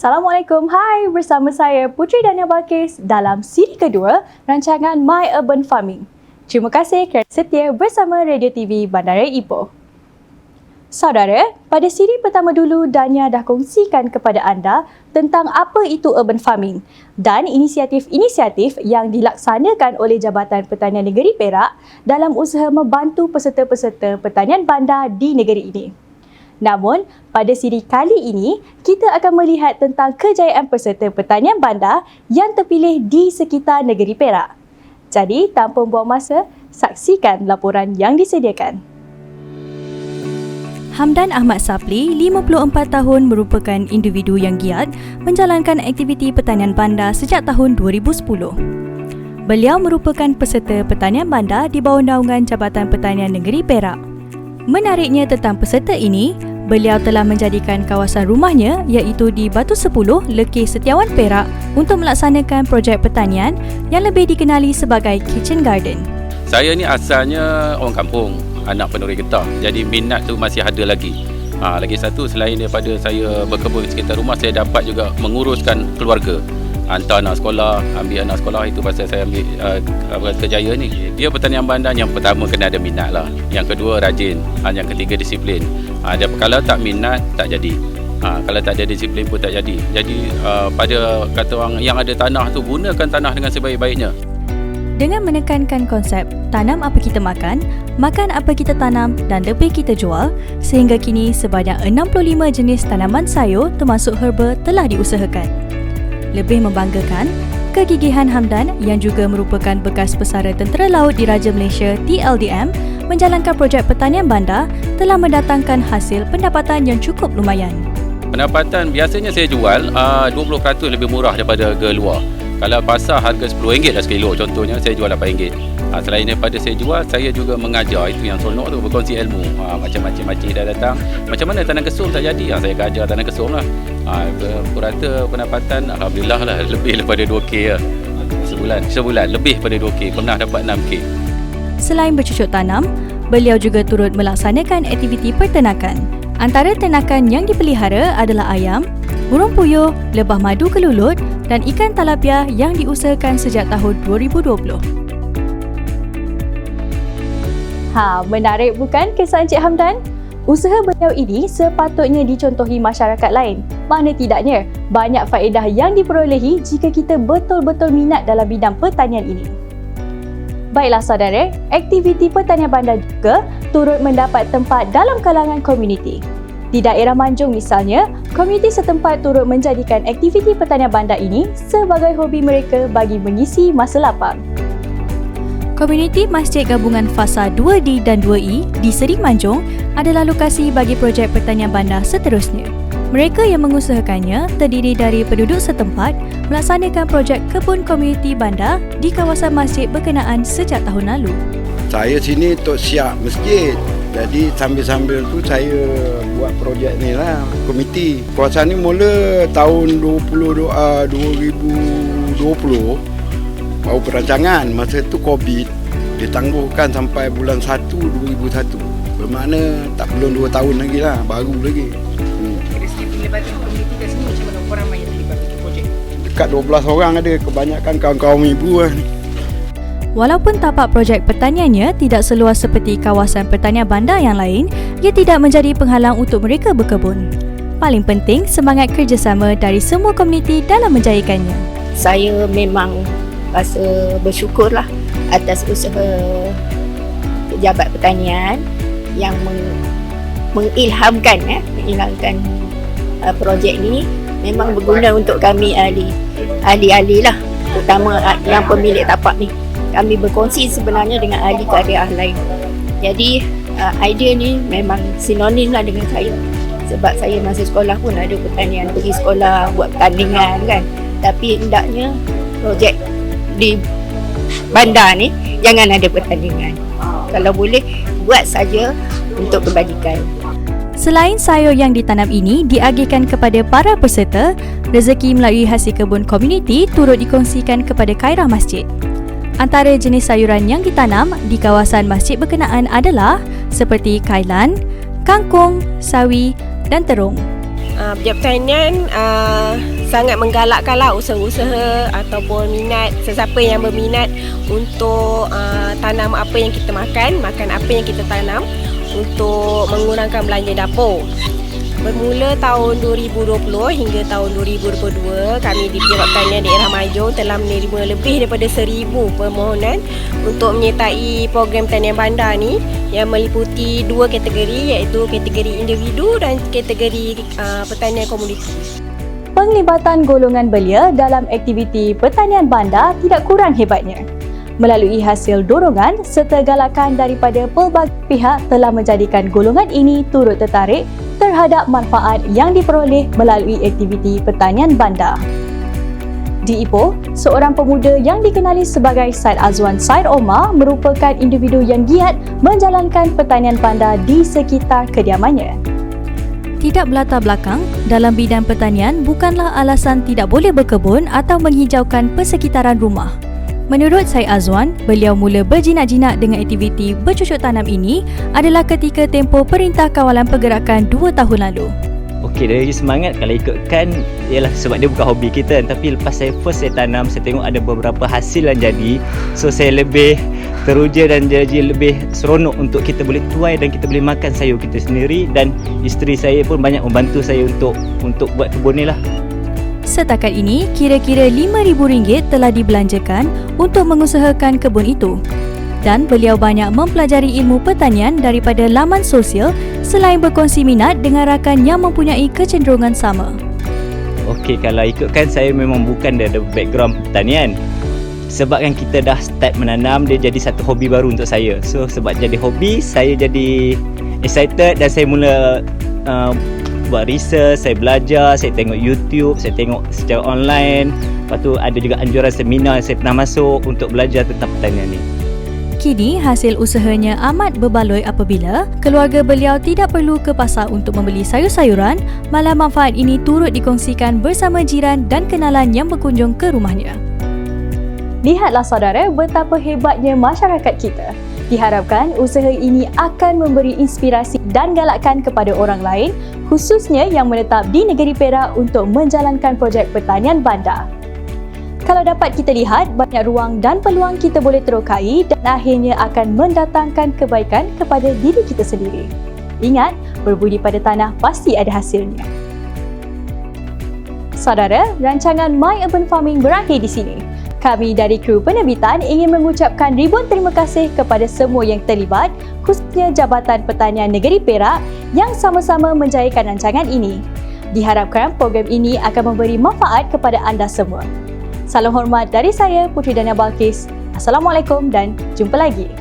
Assalamualaikum, hai, bersama saya Putri Dania Balkis dalam siri kedua rancangan My Urban Farming. Terima kasih kerana setia bersama Radio TV Bandaraya Ipoh. Saudara, pada siri pertama dulu Dania dah kongsikan kepada anda tentang apa itu urban farming dan inisiatif-inisiatif yang dilaksanakan oleh Jabatan Pertanian Negeri Perak dalam usaha membantu peserta-peserta pertanian bandar di negeri ini. Namun, pada siri kali ini, kita akan melihat tentang kejayaan peserta pertanian bandar yang terpilih di sekitar negeri Perak. Jadi, tanpa buang masa, saksikan laporan yang disediakan. Hamdan Ahmad Sapli, 54 tahun, merupakan individu yang giat menjalankan aktiviti pertanian bandar sejak tahun 2010. Beliau merupakan peserta pertanian bandar di bawah naungan Jabatan Pertanian Negeri Perak. Menariknya tentang peserta ini, beliau telah menjadikan kawasan rumahnya iaitu di Batu 10, Lekis Setiawan Perak untuk melaksanakan projek pertanian yang lebih dikenali sebagai kitchen garden. Saya ni asalnya orang kampung, anak penduri getah. Jadi minat tu masih ada lagi. Lagi satu, selain daripada saya berkebun di sekitar rumah, saya dapat juga menguruskan keluarga. Hantar anak sekolah, ambil anak sekolah, itu pasal saya ambil kerjaya ni. Dia pertanian bandar, yang pertama kena ada minat lah. Yang kedua rajin, yang ketiga disiplin. Kalau tak minat, tak jadi. Kalau tak ada disiplin pun tak jadi. Jadi pada kata orang yang ada tanah tu, gunakan tanah dengan sebaik-baiknya. Dengan menekankan konsep tanam apa kita makan, makan apa kita tanam dan lebih kita jual, sehingga kini sebanyak 65 jenis tanaman sayur termasuk herba telah diusahakan. Lebih membanggakan, kegigihan Hamdan yang juga merupakan bekas pesara Tentera Laut Diraja Malaysia TLDM menjalankan projek pertanian bandar telah mendatangkan hasil pendapatan yang cukup lumayan. Pendapatan biasanya saya jual 20% lebih murah daripada harga luar. Kalau pasar harga RM10 dah sekilo, contohnya saya jual RM8. Selain daripada saya jual, saya juga mengajar. Itu yang seronok tu, berkongsi ilmu. Macam-macam makcik dah datang. Macam mana tanam kesum tak jadi? Saya ajar tanam kesum lah. Rata pendapatan alhamdulillah lah, lebih daripada 2K lah. Sebulan lebih daripada 2K. Pernah dapat 6K. Selain bercucuk tanam, beliau juga turut melaksanakan aktiviti peternakan. Antara ternakan yang dipelihara adalah ayam, burung puyuh, lebah madu kelulut dan ikan talapia yang diusahakan sejak tahun 2020. Menarik bukan kisah Encik Hamdan? Usaha beliau ini sepatutnya dicontohi masyarakat lain. Mana tidaknya, banyak faedah yang diperolehi jika kita betul-betul minat dalam bidang pertanian ini. Baiklah saudara, aktiviti pertanian bandar juga turut mendapat tempat dalam kalangan komuniti. Di daerah Manjung misalnya, komuniti setempat turut menjadikan aktiviti pertanian bandar ini sebagai hobi mereka bagi mengisi masa lapang. Komuniti Masjid Gabungan Fasa 2D dan 2E di Seri Manjung adalah lokasi bagi projek pertanian bandar seterusnya. Mereka yang mengusahakannya terdiri dari penduduk setempat melaksanakan projek kebun komuniti bandar di kawasan masjid berkenaan sejak tahun lalu. Saya sini untuk siap masjid. Jadi sambil-sambil tu saya buat projek ni lah, komiti. Kawasan ni mula tahun 2020 baru perancangan. Masa tu COVID ditangguhkan sampai bulan 1 2001. Bermakna tak belum 2 tahun lagi lah, baru lagi. Dari segi penglibatan komuniti kat sini macam mana orang banyak terlibat dalam projek? Dekat 12 orang ada, kebanyakan kawan-kawan ibu lah. Walaupun tapak projek pertaniannya tidak seluas seperti kawasan pertanian bandar yang lain, ia tidak menjadi penghalang untuk mereka berkebun. Paling penting, semangat kerjasama dari semua komuniti dalam menjayakannya. Saya memang rasa bersyukurlah atas usaha Pejabat Pertanian yang mengilhamkan projek ni. Memang berguna untuk kami ahli-ahli lah, terutama yang pemilik tapak ni. Kami berkongsi sebenarnya dengan ahli karya lain. Jadi idea ni memang sinonim lah dengan saya. Sebab saya masa sekolah pun ada pertanian, pergi sekolah buat pertandingan kan. Tapi hendaknya projek di bandar ni jangan ada pertandingan. Kalau boleh buat saja untuk kebajikan. Selain sayur yang ditanam ini diagihkan kepada para peserta, rezeki melalui hasil kebun komuniti turut dikongsikan kepada khairah masjid. Antara jenis sayuran yang ditanam di kawasan masjid berkenaan adalah seperti kailan, kangkung, sawi dan terung. Pejabat Pertanian sangat menggalakkanlah usaha-usaha ataupun minat, sesiapa yang berminat untuk tanam apa yang kita makan apa yang kita tanam untuk mengurangkan belanja dapur. Bermula tahun 2020 hingga tahun 2022, kami di Pejabat Pertanian Daerah Majong telah menerima lebih daripada 1,000 permohonan untuk menyertai program pertanian bandar ni yang meliputi 2 kategori, iaitu kategori individu dan kategori pertanian komuniti. Penglibatan golongan belia dalam aktiviti pertanian bandar tidak kurang hebatnya. Melalui hasil dorongan serta galakan daripada pelbagai pihak telah menjadikan golongan ini turut tertarik terhadap manfaat yang diperoleh melalui aktiviti pertanian bandar. Di Ipoh, seorang pemuda yang dikenali sebagai Said Azwan Said Omar merupakan individu yang giat menjalankan pertanian bandar di sekitar kediamannya. Tidak berlatar belakang dalam bidang pertanian bukanlah alasan tidak boleh berkebun atau menghijaukan persekitaran rumah. Menurut Said Azwan, beliau mula berjinak-jinak dengan aktiviti bercucuk tanam ini adalah ketika tempoh Perintah Kawalan Pergerakan 2 tahun lalu. Okey, dari semangat kalau ikutkan ialah sebab dia bukan hobi kita, tapi lepas saya tanam, saya tengok ada beberapa hasil yang jadi, so saya lebih teruja dan jadi lebih seronok untuk kita boleh tuai dan kita boleh makan sayur kita sendiri, dan isteri saya pun banyak membantu saya untuk buat kebun ni lah. Setakat ini, kira-kira RM5,000 telah dibelanjakan untuk mengusahakan kebun itu. Dan beliau banyak mempelajari ilmu pertanian daripada laman sosial selain berkongsi minat dengan rakan yang mempunyai kecenderungan sama. Okey, kalau ikutkan saya memang bukan ada background pertanian. Sebab kan kita dah start menanam, dia jadi satu hobi baru untuk saya. So sebab jadi hobi, saya jadi excited dan saya mula buat research, saya belajar, saya tengok YouTube, saya tengok secara online. Lepas tu ada juga anjuran seminar saya pernah masuk untuk belajar tentang pertanian ni. Kini hasil usahanya amat berbaloi apabila keluarga beliau tidak perlu ke pasar untuk membeli sayur-sayuran, malah manfaat ini turut dikongsikan bersama jiran dan kenalan yang berkunjung ke rumahnya. Lihatlah saudara betapa hebatnya masyarakat kita. Diharapkan usaha ini akan memberi inspirasi dan galakan kepada orang lain, khususnya yang menetap di negeri Perak untuk menjalankan projek pertanian bandar. Kalau dapat kita lihat, banyak ruang dan peluang kita boleh terokai dan akhirnya akan mendatangkan kebaikan kepada diri kita sendiri. Ingat, berbudi pada tanah pasti ada hasilnya. Saudara, rancangan My Urban Farming berakhir di sini. Kami dari kru penerbitan ingin mengucapkan ribuan terima kasih kepada semua yang terlibat, khususnya Jabatan Pertanian Negeri Perak yang sama-sama menjayakan rancangan ini. Diharapkan program ini akan memberi manfaat kepada anda semua. Salam hormat dari saya, Puteri Dania Balkis. Assalamualaikum dan jumpa lagi.